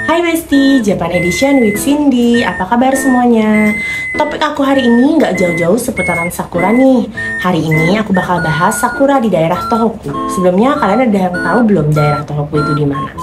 Hai Besti, Japan Edition with Cindy. Apa kabar semuanya? Topik aku hari ini nggak jauh-jauh seputaran Sakura nih. Hari ini aku bakal bahas Sakura di daerah Tohoku. Sebelumnya kalian ada yang tahu belum daerah Tohoku itu di mana?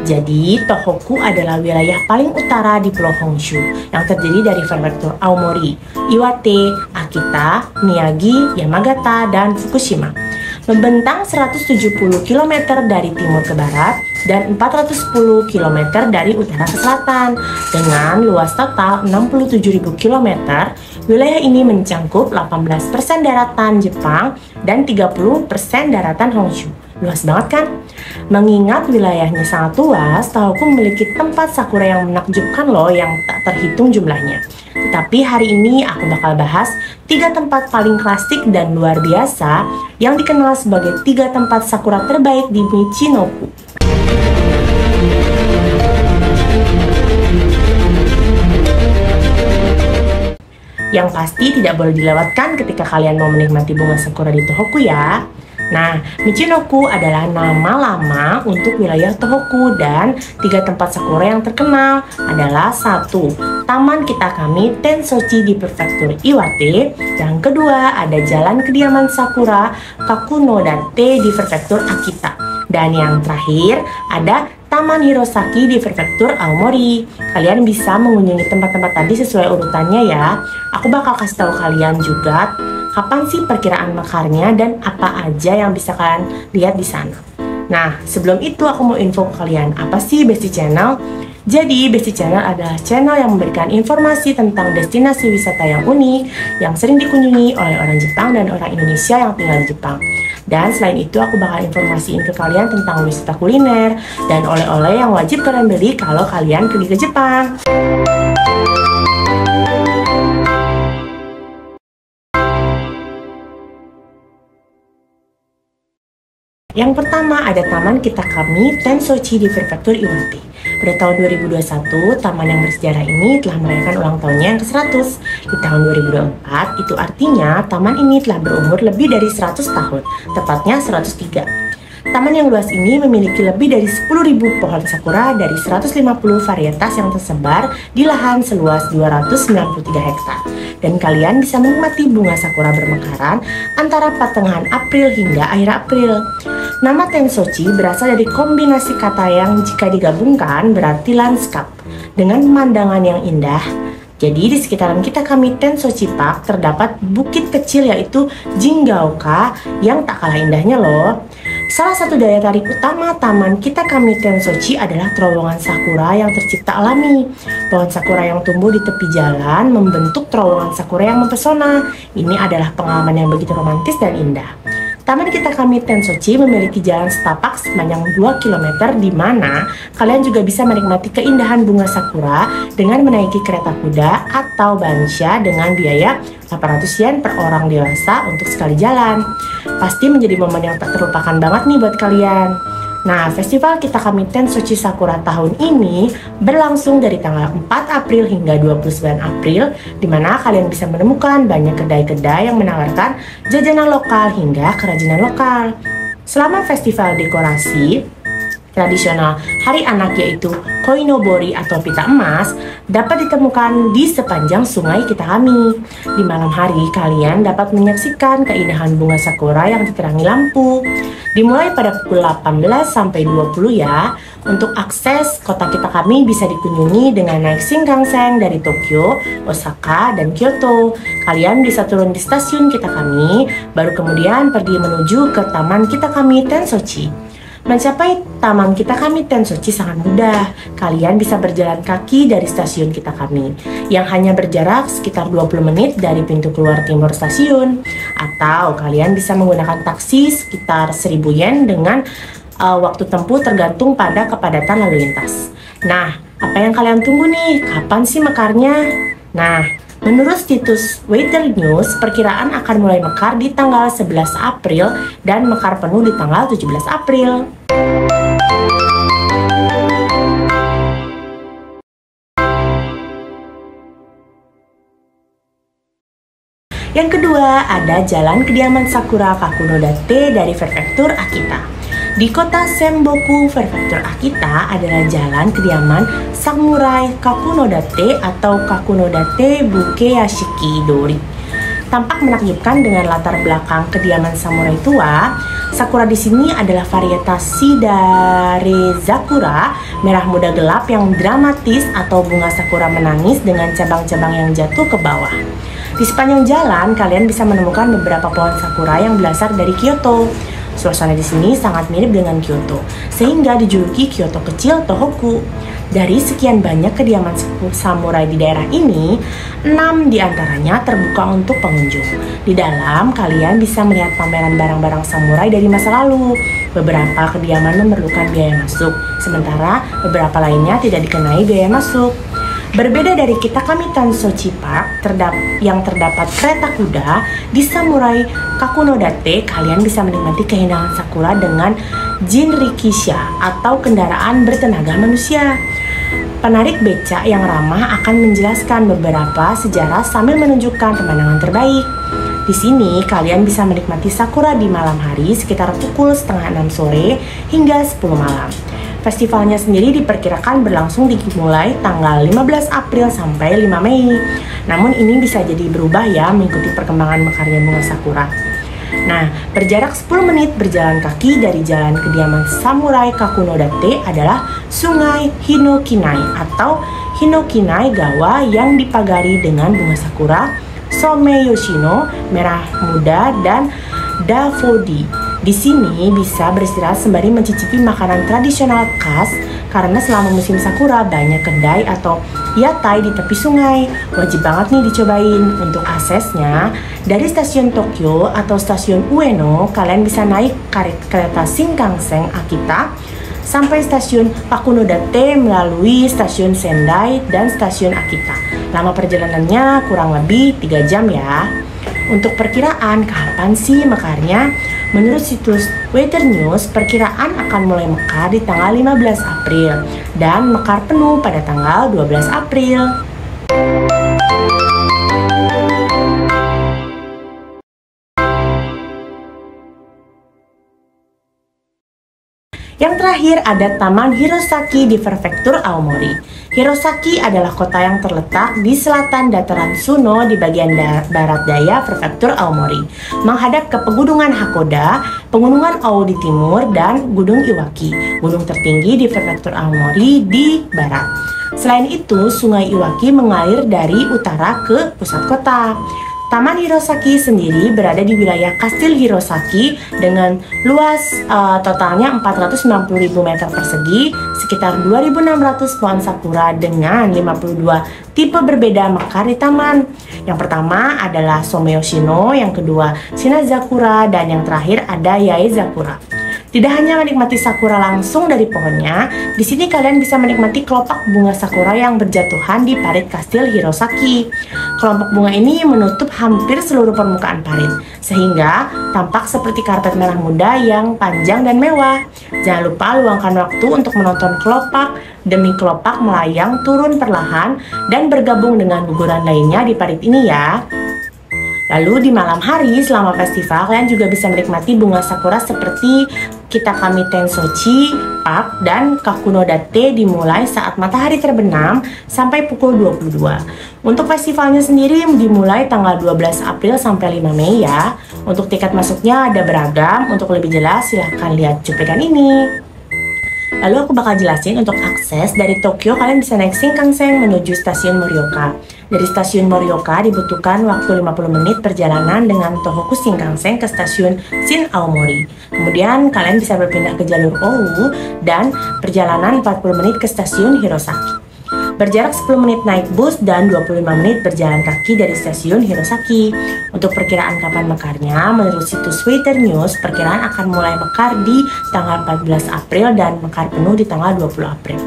Jadi, Tohoku adalah wilayah paling utara di Pulau Honshu yang terdiri dari prefektur Aomori, Iwate, Akita, Miyagi, Yamagata, dan Fukushima. Membentang 170 km dari timur ke barat dan 410 km dari utara ke selatan. Dengan luas total 67.000 km, wilayah ini mencangkup 18% daratan Jepang dan 30% daratan Honshu. Luas banget kan? Mengingat wilayahnya sangat luas, Tohoku memiliki tempat sakura yang menakjubkan loh yang tak terhitung jumlahnya. Tetapi hari ini aku bakal bahas 3 tempat paling klasik dan luar biasa yang dikenal sebagai 3 tempat sakura terbaik di Michinoku. Yang pasti tidak boleh dilewatkan ketika kalian mau menikmati bunga sakura di Tohoku ya. Nah, Michinoku adalah nama lama untuk wilayah Tohoku dan 3 tempat sakura yang terkenal adalah 1. Taman Kitakami Tensochi di prefektur Iwate. Yang kedua, ada Jalan Kediaman Sakura Kakunodate di prefektur Akita. Dan yang terakhir, ada Taman Hirosaki di prefektur Aomori. Kalian bisa mengunjungi tempat-tempat tadi sesuai urutannya ya. Aku bakal kasih tahu kalian juga kapan sih perkiraan mekarnya dan apa aja yang bisa kalian lihat di sana. Nah, sebelum itu aku mau info ke kalian, apa sih Besti Channel? Jadi, Besti Channel adalah channel yang memberikan informasi tentang destinasi wisata yang unik, yang sering dikunjungi oleh orang Jepang dan orang Indonesia yang tinggal di Jepang. Dan selain itu, aku bakal informasiin ke kalian tentang wisata kuliner dan oleh-oleh yang wajib kalian beli kalau kalian pergi ke Jepang. Yang pertama ada Taman Kitakami Tensochi di prefektur Iwate. Pada tahun 2021, taman yang bersejarah ini telah merayakan ulang tahunnya yang ke-100. Di tahun 2024, itu artinya taman ini telah berumur lebih dari 100 tahun, tepatnya 103. Taman yang luas ini memiliki lebih dari 10.000 pohon sakura dari 150 varietas yang tersebar di lahan seluas 293 hektar. Dan kalian bisa menikmati bunga sakura bermekaran antara pertengahan April hingga akhir April. Nama Tensochi berasal dari kombinasi kata yang jika digabungkan berarti lanskap dengan pemandangan yang indah. Jadi di sekitaran Kitakami Tensochi Park terdapat bukit kecil yaitu Jingaoka yang tak kalah indahnya loh. Salah satu daya tarik utama Taman Kitakami Tensochi adalah terowongan sakura yang tercipta alami. Pohon sakura yang tumbuh di tepi jalan membentuk terowongan sakura yang mempesona. Ini adalah pengalaman yang begitu romantis dan indah. Taman Kitakami Tensochi memiliki jalan setapak sepanjang 2 km di mana kalian juga bisa menikmati keindahan bunga sakura dengan menaiki kereta kuda atau bansha dengan biaya 800 yen per orang dewasa untuk sekali jalan. Pasti menjadi momen yang tak terlupakan banget nih buat kalian. Nah, Festival Kitakami Tensochi Sakura tahun ini berlangsung dari tanggal 4 April hingga 29 April, di mana kalian bisa menemukan banyak kedai-kedai yang menawarkan jajanan lokal hingga kerajinan lokal. Selama festival dekorasi tradisional Hari Anak yaitu koinobori atau pita emas dapat ditemukan di sepanjang sungai Kitakami. Di malam hari kalian dapat menyaksikan keindahan bunga sakura yang diterangi lampu. Dimulai pada pukul 18 sampai 20 ya. Untuk akses kota Kitakami bisa dikunjungi dengan naik Shinkansen dari Tokyo, Osaka, dan Kyoto. Kalian bisa turun di stasiun Kitakami, baru kemudian pergi menuju ke Taman Kitakami Tensochi. Mencapai Taman Kitakami Tensochi sangat mudah. Kalian bisa berjalan kaki dari stasiun Kitakami yang hanya berjarak sekitar 20 menit dari pintu keluar timur stasiun. Atau kalian bisa menggunakan taksi sekitar 1.000 yen dengan waktu tempuh tergantung pada kepadatan lalu lintas. Nah, apa yang kalian tunggu nih? Kapan sih mekarnya? Nah, menurut situs Weather News, perkiraan akan mulai mekar di tanggal 11 April dan mekar penuh di tanggal 17 April. Yang kedua, ada Jalan Kediaman Sakura Kakunodate dari prefektur Akita. Di kota Senboku, Prefektur Akita adalah jalan kediaman Samurai Kakunodate atau Kakunodate Bukeyashiki Dori. Tampak menakjubkan dengan latar belakang kediaman samurai tua. Sakura di sini adalah varietas Shidare Zakura, merah muda gelap yang dramatis atau bunga sakura menangis dengan cabang-cabang yang jatuh ke bawah. Di sepanjang jalan, kalian bisa menemukan beberapa pohon sakura yang berasal dari Kyoto. Suasana di sini sangat mirip dengan Kyoto, sehingga dijuluki Kyoto kecil Tohoku. Dari sekian banyak kediaman samurai di daerah ini, 6 diantaranya terbuka untuk pengunjung. Di dalam, kalian bisa melihat pameran barang-barang samurai dari masa lalu. Beberapa kediaman memerlukan biaya masuk, sementara beberapa lainnya tidak dikenai biaya masuk. Berbeda dari Kitakami Tansochi Park yang terdapat kereta kuda, di Samurai Kakunodate kalian bisa menikmati keindahan sakura dengan jinrikisha atau kendaraan bertenaga manusia. Penarik becak yang ramah akan menjelaskan beberapa sejarah sambil menunjukkan pemandangan terbaik. Di sini kalian bisa menikmati sakura di malam hari sekitar pukul setengah 6 sore hingga 10 malam. Festivalnya sendiri diperkirakan berlangsung dimulai tanggal 15 April sampai 5 Mei. Namun ini bisa jadi berubah ya mengikuti perkembangan mekarnya bunga sakura. Nah, berjarak 10 menit berjalan kaki dari jalan kediaman Samurai Kakunodate adalah Sungai Hinokinai atau Hinokinai Gawa yang dipagari dengan bunga sakura, Someyoshino, merah muda, dan Dafodi. Di sini bisa beristirahat sembari mencicipi makanan tradisional khas karena selama musim sakura banyak kedai atau yatai di tepi sungai. Wajib banget nih dicobain. Untuk aksesnya, dari stasiun Tokyo atau stasiun Ueno, kalian bisa naik kereta Shinkansen Akita sampai stasiun Kakunodate melalui stasiun Sendai dan stasiun Akita. Lama perjalanannya kurang lebih 3 jam ya. Untuk perkiraan kapan sih mekarnya? Menurut situs Weather News, perkiraan akan mulai mekar di tanggal 15 April dan mekar penuh pada tanggal 12 April. Yang terakhir ada Taman Hirosaki di Prefektur Aomori. Hirosaki adalah kota yang terletak di selatan dataran Suno di bagian barat daya Prefektur Aomori, menghadap ke pegunungan Hakoda, pegunungan Ao di timur, dan Gunung Iwaki, gunung tertinggi di Prefektur Aomori di barat. Selain itu, Sungai Iwaki mengalir dari utara ke pusat kota. Taman Hirosaki sendiri berada di wilayah Kastil Hirosaki dengan luas totalnya 490.000 meter persegi, sekitar 2.600 pohon sakura dengan 52 tipe berbeda mekar di taman. Yang pertama adalah Someyoshino, yang kedua Shinazakura, dan yang terakhir ada Yaezakura. Tidak hanya menikmati sakura langsung dari pohonnya, di sini kalian bisa menikmati kelopak bunga sakura yang berjatuhan di parit Kastil Hirosaki. Kelompok bunga ini menutup hampir seluruh permukaan parit, sehingga tampak seperti karpet merah muda yang panjang dan mewah. Jangan lupa luangkan waktu untuk menonton kelopak demi kelopak melayang turun perlahan dan bergabung dengan guguran lainnya di parit ini ya. Lalu di malam hari selama festival, kalian juga bisa menikmati bunga sakura seperti Kitakami Tensochi Park dan Kakunodate dimulai saat matahari terbenam sampai pukul 22. Untuk festivalnya sendiri dimulai tanggal 12 April sampai 5 Mei ya. Untuk tiket masuknya ada beragam, untuk lebih jelas silahkan lihat cuplikan ini. Lalu aku bakal jelasin untuk akses dari Tokyo, kalian bisa naik Shinkansen menuju stasiun Morioka. Dari stasiun Morioka dibutuhkan waktu 50 menit perjalanan dengan Tohoku Shinkansen ke stasiun Shin Aomori. Kemudian kalian bisa berpindah ke jalur Owu dan perjalanan 40 menit ke stasiun Hirosaki. Berjarak 10 menit naik bus dan 25 menit berjalan kaki dari stasiun Hirosaki. Untuk perkiraan kapan mekarnya, menurut situs Weather News, perkiraan akan mulai mekar di tanggal 14 April dan mekar penuh di tanggal 20 April.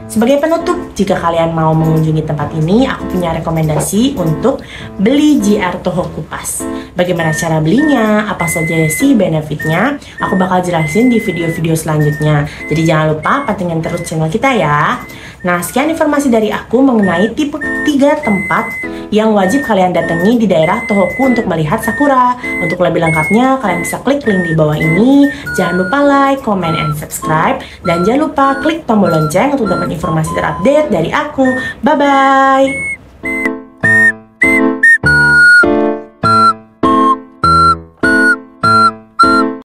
Sebagai penutup, jika kalian mau mengunjungi tempat ini, aku punya rekomendasi untuk beli JR Tohoku Pass. Bagaimana cara belinya, apa saja sih benefitnya, aku bakal jelasin di video-video selanjutnya. Jadi jangan lupa pantengin terus channel kita ya. Nah, sekian informasi dari aku mengenai tipe 3 tempat yang wajib kalian datangi di daerah Tohoku untuk melihat sakura. Untuk lebih lengkapnya, kalian bisa klik link di bawah ini. Jangan lupa like, comment, and subscribe. Dan jangan lupa klik tombol lonceng untuk dapat informasi terupdate dari aku. Bye-bye!